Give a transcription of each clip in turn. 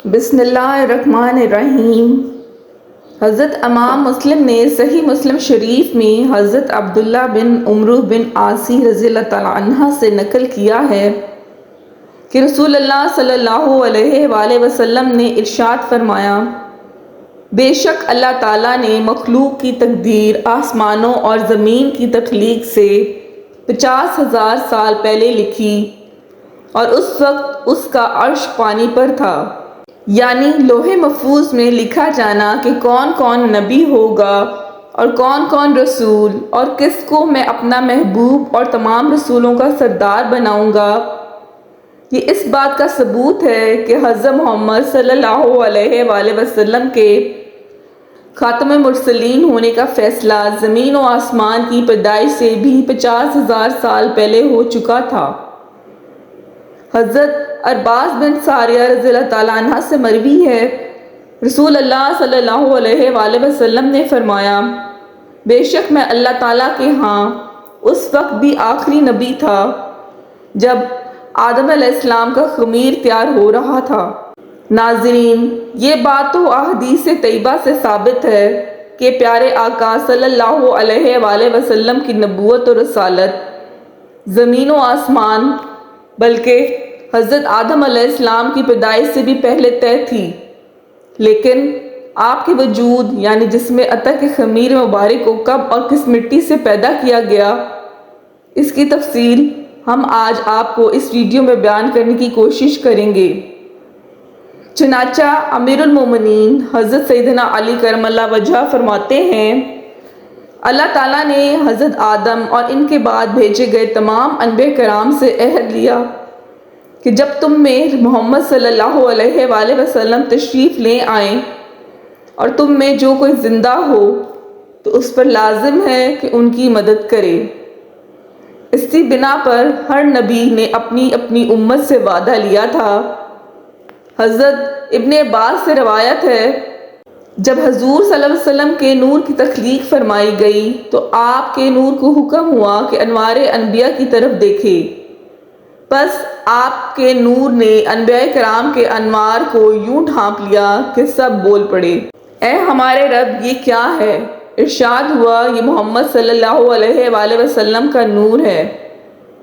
بسم اللہ الرحمن الرحیم۔ حضرت امام مسلم نے صحیح مسلم شریف میں حضرت عبداللہ بن عمرو بن عاصی رضی اللہ تعالیٰ عنہ سے نقل کیا ہے کہ رسول اللہ صلی اللہ علیہ وآلہ وسلم نے ارشاد فرمایا، بے شک اللہ تعالیٰ نے مخلوق کی تقدیر آسمانوں اور زمین کی تخلیق سے 50,000 سال پہلے لکھی، اور اس وقت اس کا عرش پانی پر تھا۔ یعنی لوح محفوظ میں لکھا جانا کہ کون کون نبی ہوگا اور کون کون رسول، اور کس کو میں اپنا محبوب اور تمام رسولوں کا سردار بناؤں گا، یہ اس بات کا ثبوت ہے کہ حضرت محمد صلی اللہ علیہ وآلہ وسلم کے خاتم مرسلین ہونے کا فیصلہ زمین و آسمان کی پیدائش سے بھی 50,000 سال پہلے ہو چکا تھا۔ حضرت ارباز بن ساریہ رضی اللہ تعالیٰ عنہ سے مروی ہے، رسول اللہ صلی اللہ علیہ وآلہ وسلم نے فرمایا، بے شک میں اللہ تعالیٰ کے ہاں اس وقت بھی آخری نبی تھا جب آدم علیہ السلام کا خمیر تیار ہو رہا تھا۔ ناظرین، یہ بات تو احادیث طیبہ سے ثابت ہے کہ پیارے آقا صلی اللہ علیہ وآلہ وسلم کی نبوت و رسالت زمین و آسمان بلکہ حضرت آدم علیہ السلام کی پیدائش سے بھی پہلے طے تھی، لیکن آپ کے وجود یعنی جسم عطا کے خمیر مبارک کو کب اور کس مٹی سے پیدا کیا گیا، اس کی تفصیل ہم آج آپ کو اس ویڈیو میں بیان کرنے کی کوشش کریں گے۔ چنانچہ امیر المومنین حضرت سیدنا علی کرم اللہ وجہہ فرماتے ہیں، اللہ تعالیٰ نے حضرت آدم اور ان کے بعد بھیجے گئے تمام انبیاء کرام سے عہد لیا کہ جب تم میں محمد صلی اللہ علیہ وآلہ وسلم تشریف لے آئیں اور تم میں جو کوئی زندہ ہو تو اس پر لازم ہے کہ ان کی مدد کرے۔ اسی بنا پر ہر نبی نے اپنی اپنی امت سے وعدہ لیا تھا۔ حضرت ابن عباس سے روایت ہے، جب حضور صلی اللہ علیہ وسلم کے نور کی تخلیق فرمائی گئی تو آپ کے نور کو حکم ہوا کہ انوار انبیاء کی طرف دیکھے، پس آپ کے نور نے انبیاء کرام کے انوار کو یوں ڈھانپ لیا کہ سب بول پڑے، اے ہمارے رب یہ کیا ہے؟ ارشاد ہوا، یہ محمد صلی اللہ علیہ وآلہ وسلم کا نور ہے،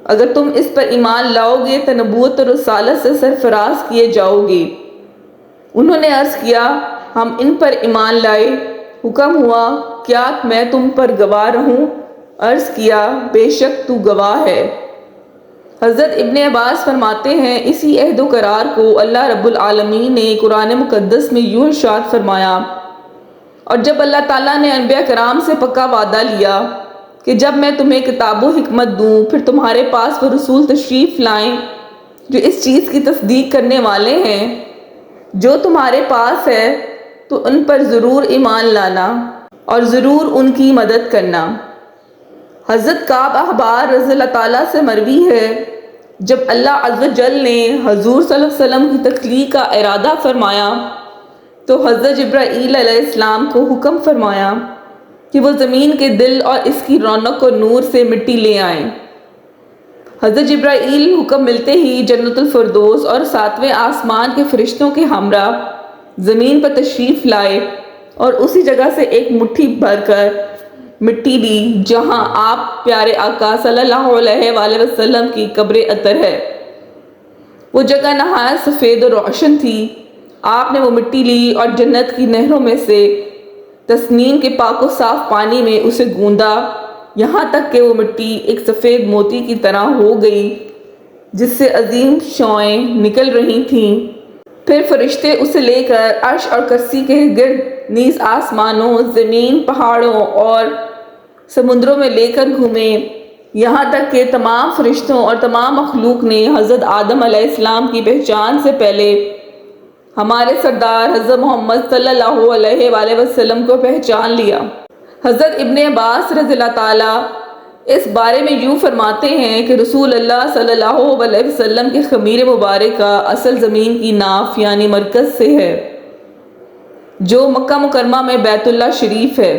اگر تم اس پر ایمان لاؤ گے تو نبوت اور رسالت سے سرفراز کیے جاؤ گے۔ انہوں نے عرض کیا، ہم ان پر ایمان لائے۔ حکم ہوا، کیا میں تم پر گواہ رہوں؟ عرض کیا، بے شک تو گواہ ہے۔ حضرت ابن عباس فرماتے ہیں، اسی عہد و قرار کو اللہ رب العالمین نے قرآن مقدس میں یوں ارشاد فرمایا، اور جب اللہ تعالیٰ نے انبیاء کرام سے پکا وعدہ لیا کہ جب میں تمہیں کتاب و حکمت دوں پھر تمہارے پاس وہ رسول تشریف لائیں جو اس چیز کی تصدیق کرنے والے ہیں جو تمہارے پاس ہے تو ان پر ضرور ایمان لانا اور ضرور ان کی مدد کرنا۔ حضرت کعب احبار رضی اللہ تعالیٰ سے مروی ہے، جب اللہ عز و جل نے حضور صلی اللہ علیہ وسلم کی تخلیق کا ارادہ فرمایا تو حضرت جبرائیل علیہ السلام کو حکم فرمایا کہ وہ زمین کے دل اور اس کی رونق و نور سے مٹی لے آئیں۔ حضرت جبرائیل حکم ملتے ہی جنت الفردوس اور 7ویں آسمان کے فرشتوں کے ہمراہ زمین پر تشریف لائے اور اسی جگہ سے ایک مٹھی بھر کر مٹی لی جہاں آپ پیارے آقا صلی اللہ علیہ وآلہ وسلم کی قبر اطہر ہے۔ وہ جگہ نہایت سفید اور روشن تھی۔ آپ نے وہ مٹی لی اور جنت کی نہروں میں سے تسنیم کے پاک و صاف پانی میں اسے گوندا، یہاں تک کہ وہ مٹی ایک سفید موتی کی طرح ہو گئی جس سے عظیم شعاعیں نکل رہی تھیں۔ پھر فرشتے اسے لے کر عرش اور کرسی کے گرد نیز آسمانوں، زمین، پہاڑوں اور سمندروں میں لے کر گھومے، یہاں تک کہ تمام فرشتوں اور تمام مخلوق نے حضرت آدم علیہ السلام کی پہچان سے پہلے ہمارے سردار حضرت محمد صلی اللہ علیہ وآلہ وسلم کو پہچان لیا۔ حضرت ابن عباس رضی اللہ تعالیٰ اس بارے میں یوں فرماتے ہیں کہ رسول اللہ صلی اللہ علیہ وسلم کے خمیر مبارک کا اصل زمین کی ناف یعنی مرکز سے ہے جو مکہ مکرمہ میں بیت اللہ شریف ہے،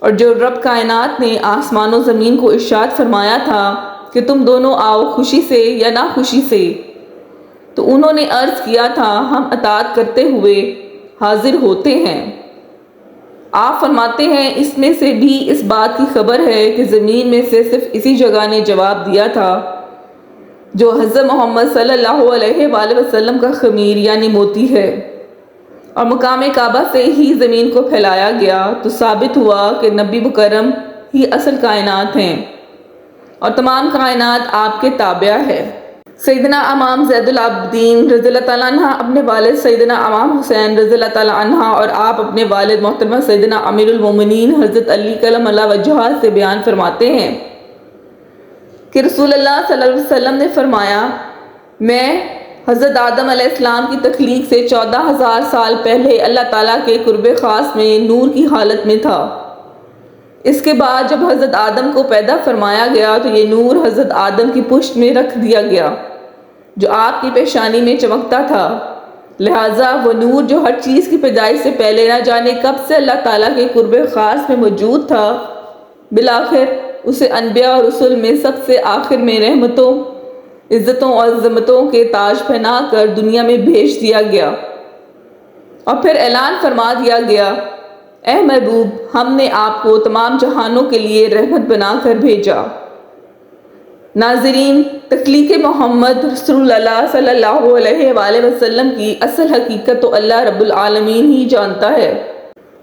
اور جو رب کائنات نے آسمان و زمین کو ارشاد فرمایا تھا کہ تم دونوں آؤ خوشی سے یا ناخوشی سے، تو انہوں نے عرض کیا تھا ہم اطاعت کرتے ہوئے حاضر ہوتے ہیں۔ آپ فرماتے ہیں اس میں سے بھی اس بات کی خبر ہے کہ زمین میں سے صرف اسی جگہ نے جواب دیا تھا جو حضرت محمد صلی اللہ علیہ وآلہ وسلم کا خمیر یعنی موتی ہے، اور مقام کعبہ سے ہی زمین کو پھیلایا گیا، تو ثابت ہوا کہ نبی مکرم ہی اصل کائنات ہیں اور تمام کائنات آپ کے تابع ہے۔ سیدنا امام زید العابدین رضی اللہ تعالیٰ عنہ اپنے والد سیدنا امام حسین رضی اللہ تعالیٰ عنہ اور آپ اپنے والد محترمہ سیدنا امیر المومنین حضرت علی کرم اللہ وجہہ سے بیان فرماتے ہیں کہ رسول اللہ صلی اللہ علیہ وسلم نے فرمایا، میں حضرت آدم علیہ السلام کی تخلیق سے 14,000 سال پہلے اللہ تعالیٰ کے قرب خاص میں نور کی حالت میں تھا۔ اس کے بعد جب حضرت آدم کو پیدا فرمایا گیا تو یہ نور حضرت آدم کی پشت میں رکھ دیا گیا جو آپ کی پیشانی میں چمکتا تھا، لہٰذا وہ نور جو ہر چیز کی پیدائش سے پہلے نہ جانے کب سے اللہ تعالیٰ کے قرب خاص میں موجود تھا، بالآخر اسے انبیاء اور رسل میں سب سے آخر میں رحمتوں، عزتوں اور عظمتوں کے تاج پہنا کر دنیا میں بھیج دیا گیا، اور پھر اعلان فرما دیا گیا، اے محبوب ہم نے آپ کو تمام جہانوں کے لیے رحمت بنا کر بھیجا۔ ناظرین، تخلیق محمد رسول اللہ صلی اللہ علیہ وآلہ وسلم کی اصل حقیقت تو اللہ رب العالمین ہی جانتا ہے۔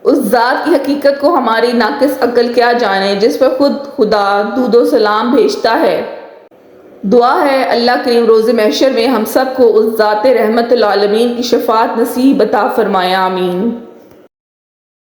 اس ذات کی حقیقت کو ہماری ناقص عقل کیا جانے جس پر خود خدا درود و سلام بھیجتا ہے۔ دعا ہے اللہ کریم روز محشر میں ہم سب کو اس ذات رحمت العالمین کی شفاعت نصیب عطا فرمائے، آمین۔